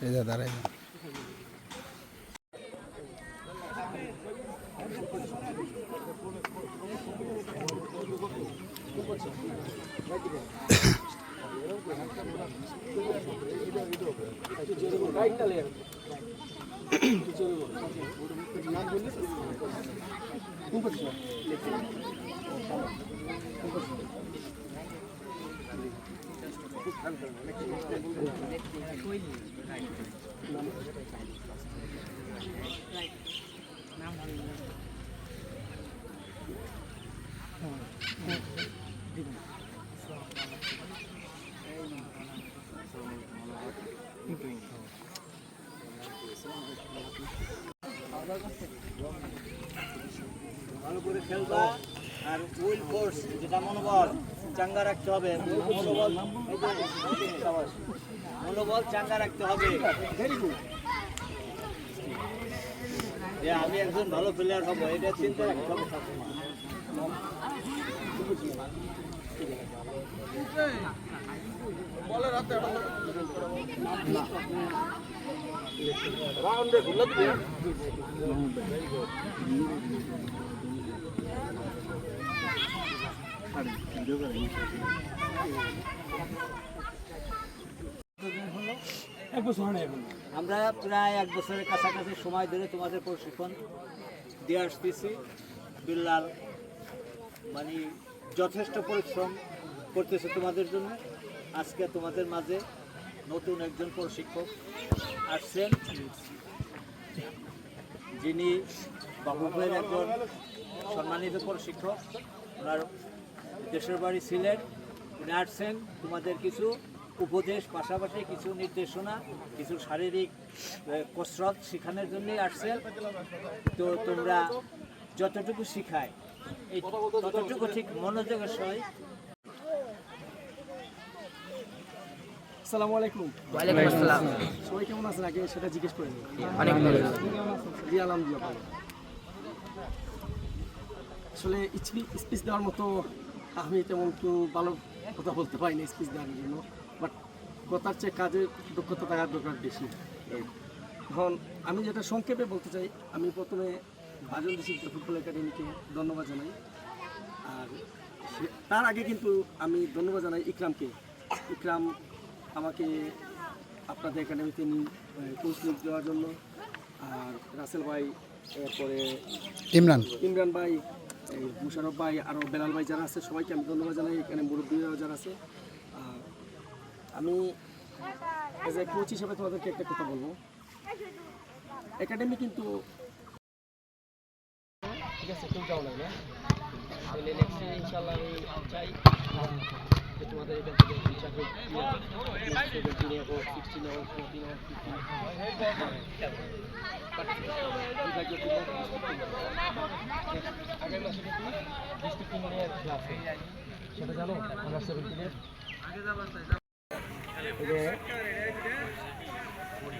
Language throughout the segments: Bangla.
এই যে দাঁড়াই ভালো করে খেলবা আর উইল ফোর্স যেটা মনোবল চাঙ্গা রাখতে হবে মনোবল চাঙ্গা রাখতে হবে যে আমি একজন ভালো প্লেয়ার হবো এটা চিন্তা রাখতে হবে রাউন্ডে ঘুরলে আমরা প্রায় 1 বছরের কাছাকাছি সময় ধরে তোমাদের প্রশিক্ষণ দিয়ে আসতেছি। বিল্লাল মানে যথেষ্ট পরিশ্রম করতেছে তোমাদের জন্য। আজকে তোমাদের মাঝে নতুন একজন প্রশিক্ষক আসছেন, যিনি বাবুভাইয়ের একজন সম্মানিত প্রশিক্ষক। ওনার দেশের বাড়ি সিলেট। উনি আসছেন তোমাদের কিছু উপদেশ, পাশাপাশি কিছু নির্দেশনা, কিছু শারীরিক কসরত শেখানোর জন্যই আসছেন। তো তোমরা যতটুকু শিখায় এই ততটুকু ঠিক মনোযোগের সহিত। আসসালামু আলাইকুম। ওয়ালাইকুম আসসালাম। সবাই কেমন আছেন আগে সেটা জিজ্ঞেস করে নিই। অনেক ভালো। জি আলহামদুলিল্লাহ ভালো। আসলে স্পিচ দেওয়ার মতো আমি তেমন কেউ ভালো কথা বলতে পারিনি স্পিচ দেওয়ার জন্য, বাট কথার চেয়ে কাজের দক্ষতা থাকার দরকার বেশি। এখন আমি যেটা সংক্ষেপে বলতে চাই, আমি প্রথমে বাজন্তি শিক্ষা ফুটবল একাডেমিকে ধন্যবাদ জানাই। আর তার আগে কিন্তু আমি ধন্যবাদ জানাই ইকরামকে। ইকরাম আমাকে আপনাদের একাডেমিতে কোচ নিয়োগ দেওয়ার জন্য, আর রাসেল ভাই, এরপরে ইমরান ভাই, মুশারফ ভাই, আরও বেলাল ভাই যারা আছে সবাইকে আমি ধন্যবাদ জানাই। এখানে মুরব্বীরা যারা আছে, আমি এজ এ কোচ হিসেবে তোমাদেরকে একটা কথা বলবো। একাডেমি কিন্তু ঠিক আছে, কেউ যাও না ইনশাল্লাহ আমি চাই তোমাদের এখান থেকে সেটা জানো আমরা 17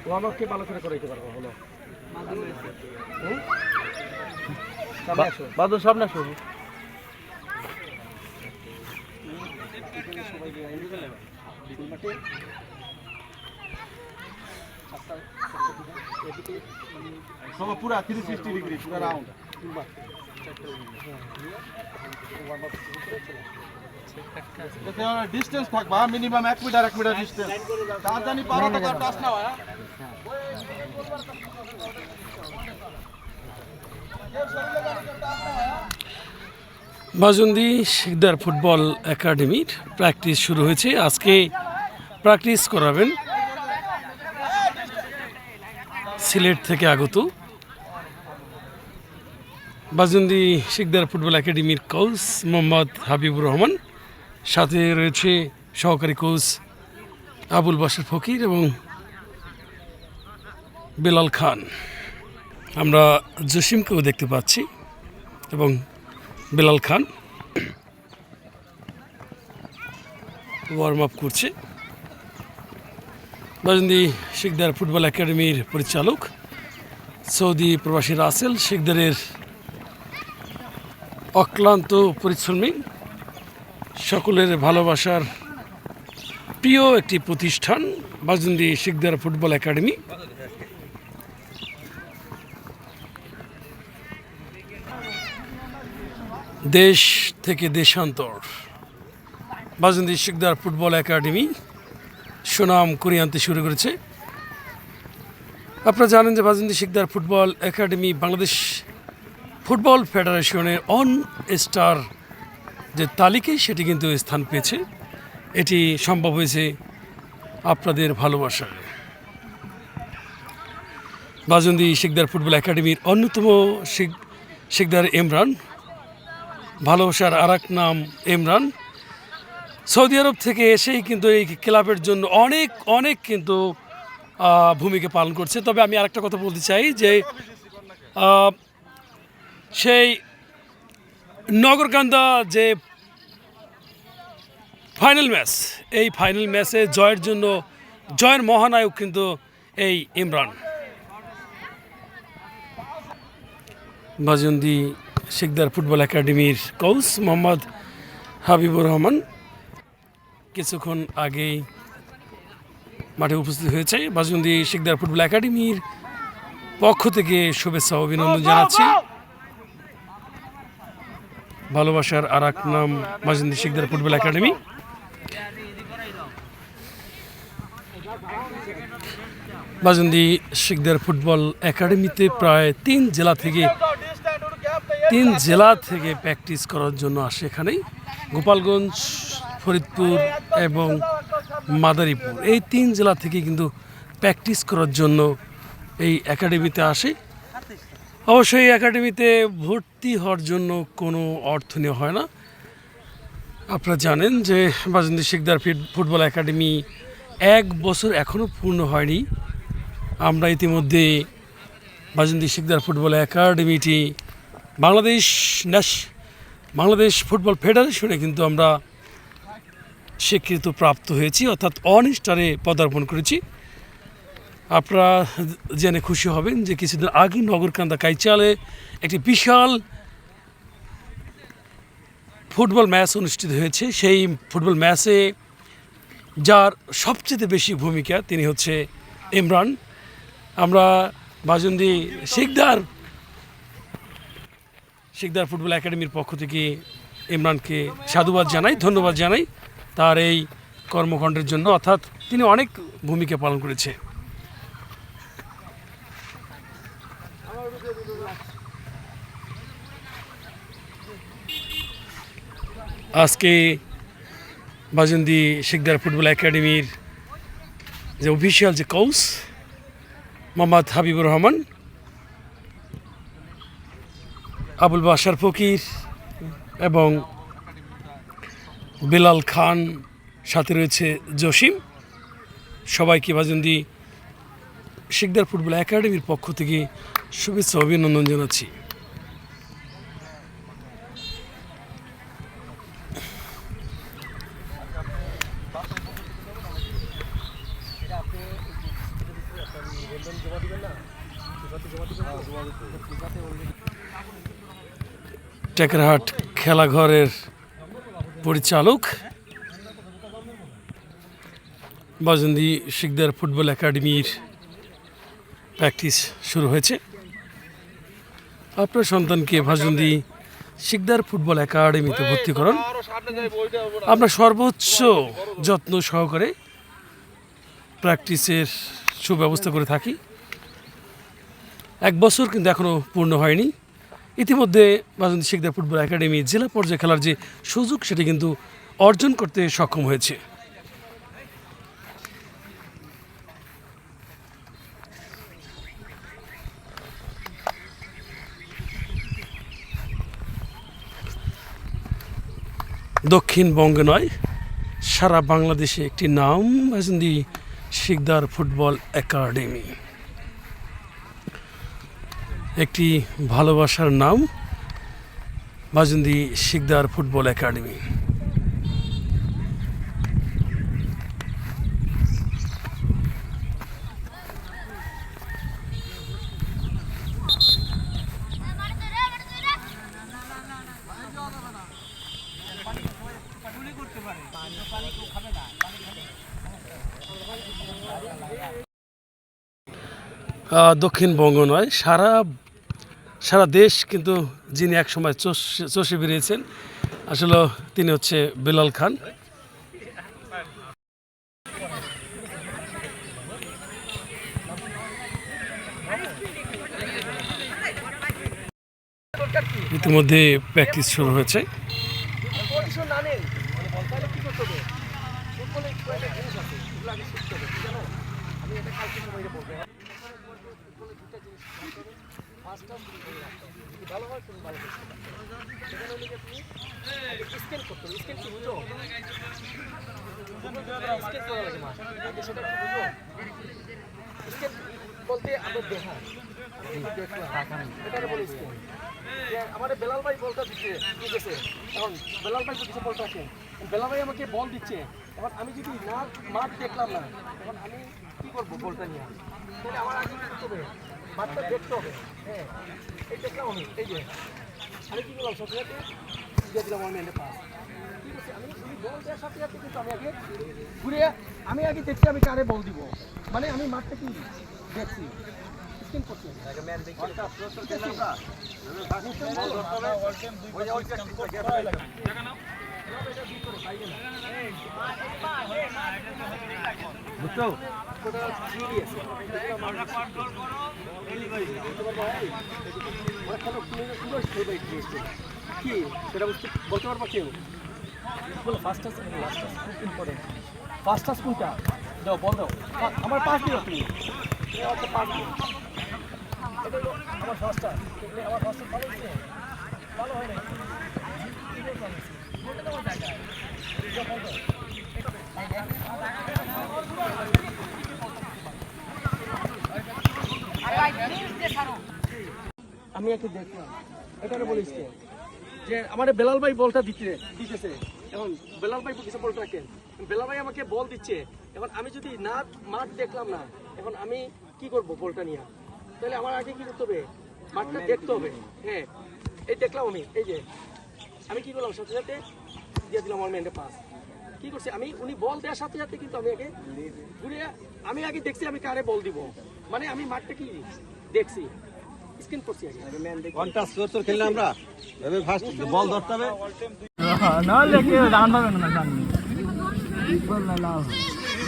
ওয়ার্মআপকে ভালো করে করাইতে পারবো। হলো বাদু সামনে আসো। সবাই পুরা 360 ডিগ্রি পুরো রাউন্ড। ডিস্টেন্স থাকবা মিনিমাম 1 মিটার 1 মিটার ডিস্টেন্স। তার জানি পারো তো টাচ না হয়। বাজন্তি শিকদার ফুটবল একাডেমির প্র্যাকটিস শুরু হয়েছে। আজকে প্র্যাকটিস করাবেন সিলেট থেকে আগত বাজন্তি শিকদার ফুটবল একাডেমির কোচ মোহাম্মদ হাবিবুর রহমান, সাথে রয়েছে সহকারী কোচ আবুল বাশার ফকির এবং বেলাল খান। আমরা জসিমকেও দেখতে পাচ্ছি এবং বেলাল খান ওয়ার্ম আপ করছে। বাজন্তি শিকদার ফুটবল একাডেমির পরিচালক সৌদি প্রবাসী রাসেল শিকদারের অক্লান্ত পরিশ্রমী, সকলের ভালোবাসার প্রিয় একটি প্রতিষ্ঠান বাজুন্দি শিকদার ফুটবল একাডেমি। দেশ থেকে দেশান্তর বাজুন্দি শিকদার ফুটবল একাডেমি সুনাম কুড়িয়ে আনতে শুরু করেছে। আপনারা জানেন যে Bajundi Sikdar football academy Bangladesh football ফেডারেশনের অন স্টার যে তালিকায় সেটি কিন্তু স্থান পেয়েছে। এটি সম্ভব হয়েছে আপনাদের ভালোবাসায়। বাজুন্দি শিকদার ফুটবল একাডেমির অন্যতম শিকদার ইমরান, ভালোবাসার আর এক নাম ইমরান, সৌদি আরব থেকে এসেই কিন্তু এই ক্লাবের জন্য অনেক অনেক কিন্তু ভূমিকা পালন করছে। তবে আমি আরেকটা কথা বলতে চাই যে সেই নগরকান্দা যে ফাইনাল ম্যাচ, এই ফাইনাল ম্যাচে জয়ের জন্য জয়ের মহানায়ক কিন্তু এই ইমরান। বাজুন্দি শিকদার ফুটবল একাডেমির কোচ মোহাম্মদ হাবিবুর রহমান কিছুক্ষণ আগেই মাঠে উপস্থিত হয়েছে। বাজুন্দি শিকদার ফুটবল একাডেমির পক্ষ থেকে শুভেচ্ছা অভিনন্দন জানাচ্ছি। ভালোবাসার আর এক নাম Bajundi Sikdar football academy. Bajundi Sikdar football একাডেমিতে প্রায় 3 জেলা থেকে প্র্যাকটিস করার জন্য আসে। এখানেই গোপালগঞ্জ, ফরিদপুর এবং মাদারীপুর, এই 3 জেলা থেকে কিন্তু প্র্যাকটিস করার জন্য এই একাডেমিতে আসে। অবশ্যই এই একাডেমিতে ভর্তি হওয়ার জন্য কোনো অর্থ নেওয়া হয় না। আপনারা জানেন যে বাজুন্দি শিকদার ফুটবল একাডেমি 1 বছর এখনও পূর্ণ হয়নি। আমরা ইতিমধ্যে বাজুন্দি শিকদার ফুটবল একাডেমিটি বাংলাদেশ ফুটবল ফেডারেশনে কিন্তু আমরা স্বীকৃত প্রাপ্ত হয়েছি, অর্থাৎ অন স্টারে পদার্পণ করেছি। আপনারা জেনে খুশি হবেন যে কিছুদিন আগে নগরকান্দা কাইচালে একটি বিশাল ফুটবল ম্যাচ অনুষ্ঠিত হয়েছে। সেই ফুটবল ম্যাচে যার সবচেয়ে বেশি ভূমিকা তিনি হচ্ছে ইমরান। আমরা বাজুন্দি শিকদার ফুটবল একাডেমির পক্ষ থেকে ইমরানকে সাধুবাদ জানাই, ধন্যবাদ জানাই তার এই কর্মকাণ্ডের জন্য, অর্থাৎ তিনি অনেক ভূমিকা পালন করেছে। আজকে বাজুন্দি শিকদার ফুটবল একাডেমির যে অফিসিয়াল যে কোচ মোহাম্মদ হাবিবুর রহমান, আবুল বাশার ফকির এবং বেলাল খান, সাথে রয়েছে জসিম, সবাইকে বাজুন্দি শিকদার ফুটবল একাডেমির পক্ষ থেকে শুভেচ্ছা অভিনন্দন জানাচ্ছি। টেকরাহাট খেলাঘরের পরিচালক বাজুন্দি শিকদার ফুটবল একাডেমির প্র্যাকটিস শুরু হয়েছে। আপনার সন্তানকে বাজুন্দি শিকদার ফুটবল একাডেমিতে ভর্তি করুন। আমরা সর্বোচ্চ যত্ন সহকারে প্র্যাকটিসের সুব্যবস্থা করে থাকি। 1 বছর কিন্তু এখনও পূর্ণ হয়নি। ইতিমধ্যে বাজুন্দি শিকদার ফুটবল একাডেমি জেলা পর্যায়ে খেলার যে সুযোগ সেটি কিন্তু অর্জন করতে সক্ষম হয়েছে। দক্ষিণবঙ্গে নয়, সারা বাংলাদেশে একটি নাম বাজুন্দি শিকদার ফুটবল একাডেমি, একটি ভালোবাসার নাম বাজুন্দি শিকদার ফুটবল একাডেমি। দক্ষিণবঙ্গ নয়, সারা দেশ কিন্তু যিনি একসময় চষে বেরিয়েছেন, আসলে তিনি হচ্ছে বেলাল খান। ইতিমধ্যে প্র্যাকটিস শুরু হয়েছে। আমার বেলাল ভাই বলটা দিচ্ছে, ঠিক আছে, এখন বেলাল ভাই কিছু বলতে আছে, বেলাল ভাই আমাকে বল দিচ্ছে, এখন আমি যদি না মাঠ দেখলাম না, এখন আমি কি করবো বলটা নিয়ে? তাহলে আমার আগে কি করতে হবে? মাঠটা দেখতে হবে। হ্যাঁ, এই দেখলাম আমি, এই যে আমি কি করলাম, সাথে সাথে দিয়ে দিলাম আমার মেয়ের পাস। ঠিক আছে, আমি বল দেওয়ার সাথে সাথে কিন্তু আমি আগে ঘুরে আমি আগে দেখছি আমি কারে বল দিব, মানে আমি মাঠটা কি দেখছি। কি সেটা বলতে পারবো কেউ? ফার্স্ট টাচ ফার্স্ট টাচ কোনটা? দাও বল দাও, আমার পাস দিও তুমি, পাস দিও। এটা হলো আমার ফার্স্ট টাচ, আমার ফার্স্ট টাচ ভালো হয়েছে, ভালো হয় না। আমি একে দেখলাম, এটারে বলিস যে আমার বেলাল ভাই বলটা দিতেছে, এখন বেলাল ভাই কিছু বলটা রাখেন, বেলাল ভাই আমাকে বল দিচ্ছে, এখন আমি যদি না মাঠ দেখলাম না, এখন আমি কি করব বলটা নিয়ে? তাহলে আমার আগে কি করতে হবে? মাঠটা দেখতে হবে। হ্যাঁ, এই দেখলাম আমি, এই যে আমি কি করলাম, সাথে সাথে দিয়ে দিলাম আমার মেয়ের পাস। কি করছে আমি, উনি বল দেওয়ার সাথে সাথে কিন্তু আমি আগে ঘুরে আমি আগে দেখছি আমি কারে বল দিব, মানে আমি মাঠটা কি দেখছি, স্ক্রিন করছি আগে। ঘন্টা ৭৪ খেললে আমরা এভাবে ফার্স্ট বল ধরতে হবে না হলে কেউ দান পাবে না জানি ইকবাল না লাভ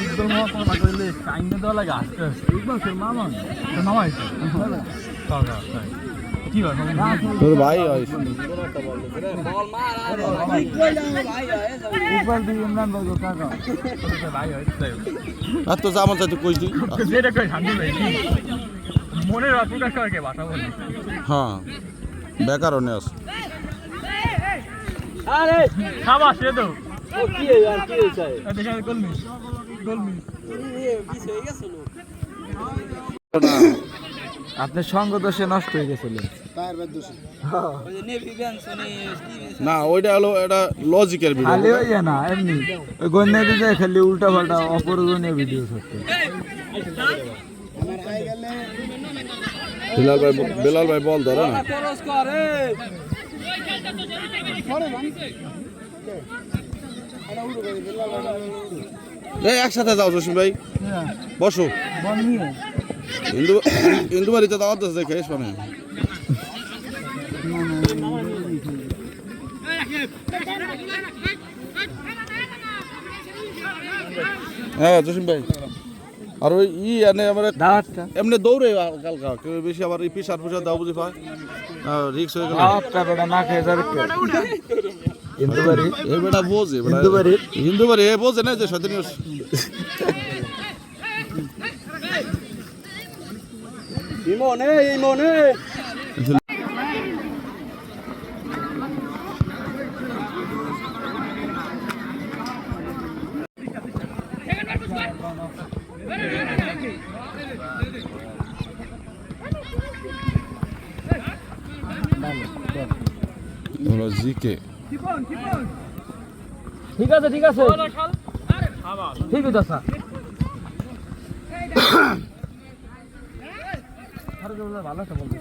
ইকবাল মতো না করলে টাইম দেওয়া লাগে আস্তে আস্তে ইকবাল সে মামা তো নামাইছে কাকা কি হয় তোর ভাই হয় ইকবাল দি ইমরান ভাই গো কাকা ভাই হয় আর তো জামা চাইতে কইছি যেটা কই শান্তি ভাই মনের প্রকাশ করে ভাষা বলি হ্যাঁ বেকারও নেস আরে খাবা সে তো ও কি আর কি হইছে দেখা গোলমি পিছ হয়ে গেছিল। আপনার সঙ্গ দোষে নষ্ট হয়ে গেছিল না ওইটা হলো এটা লজিকের খালি ভিডিও হয়ে যায় না এমনি ওই গন্যা দিতে খালি উল্টা পাল্টা অপরজনীয় ভিডিও করতে বেলাল ভাই বল ধরে না এই একসাথে যাও জসিম ভাই বসো হিন্দু বাড়িতে দাওয়াত আছে দেখে শোনে হ্যাঁ জসিম ভাই আর ওই এনে আমার এমনি দৌড়ে কালকা কেউ বেশি আবার পিসার পুষার দাও বুঝি পায় রিক্স হয়ে গেল না খেয়ে যাবে এই বেটা বোঝে হিন্দু বাড়ি এ বোঝে না যে সদিন ইমনে হলো জিকে ঠিক আছে ঠিক আছে স্যার ভালো একটা বলতে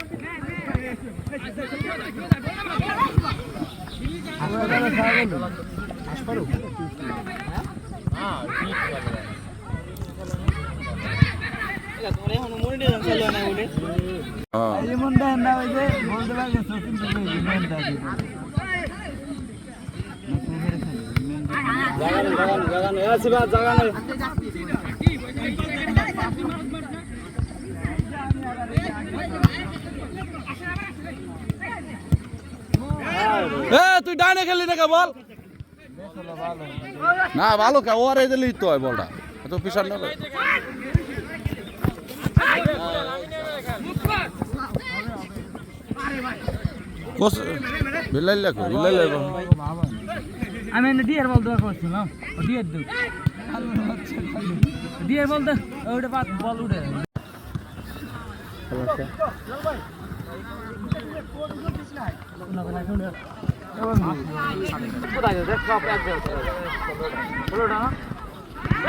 হ্যাঁ এমন দেন না ওই যে বলতে পারবে সচিন তুমি মেন দাদি তুই ডানে খেলি না কে বল না ভালো কে ওর এই দিলেই তো হয় বলটা এত পিছার না কোস বিল্লাইলা কো বিল্লাইলা আমি এনে ডিয়ার বল দেওয়া করছিলাম ডিয়ার দু ডিয়ার বল দে ওটা বাদ বল উড়ে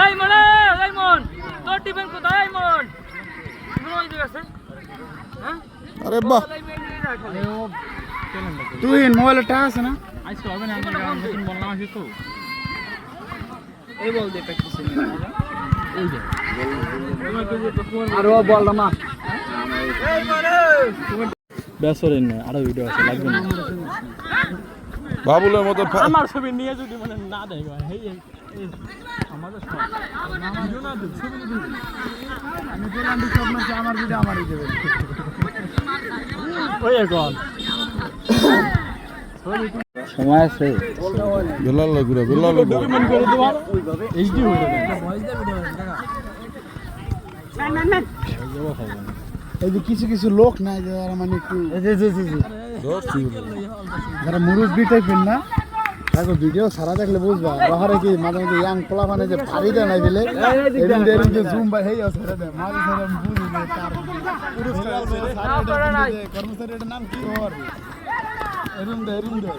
এই মনে এই মন তোর টিফিন কোথায় মন ওই দিকে আছে হ্যাঁ আরে বাহ তুই মোবাইলটা আছে না আজকে হবে না আমরা নতুন বললাম আসি তো এই বল দে প্র্যাকটিস এই যে আরো বললাম না বেসরেন না আরো ভিডিও আছে লাগবে না বাবুলের মতো আমার ছবি নিয়ে যদি মানে না দেয় এই আমাদের ভিডিও না দেব ছবি দিই আমি বললাম সব না আমার ভিডিও আমারই দেবে ওই এখন সময় আছে বিল্লাইলা ঘুরে বিল্লাইলা ডকুমেন্ট করে দেব ওইভাবে এইচডি হয়ে যাবে ভয়েস দে ভিডিও টাকা এই যে কিছু কিছু লোক নাই যারা মানে একটু যারা মুরব্বি টাইপের না তাকে ভিডিও সারা দেখলে বুঝবা বাহারে কি মাঝে মাঝে ইয়াং পোলা মানে যে পারি দেয় নাই দিলে এরকম এরকম যে জুম বা হেই আছে রে মাঝে সারা বুঝি যে তার পুরস্কার কর্মচারীর নাম কি হওয়ার এরকম দে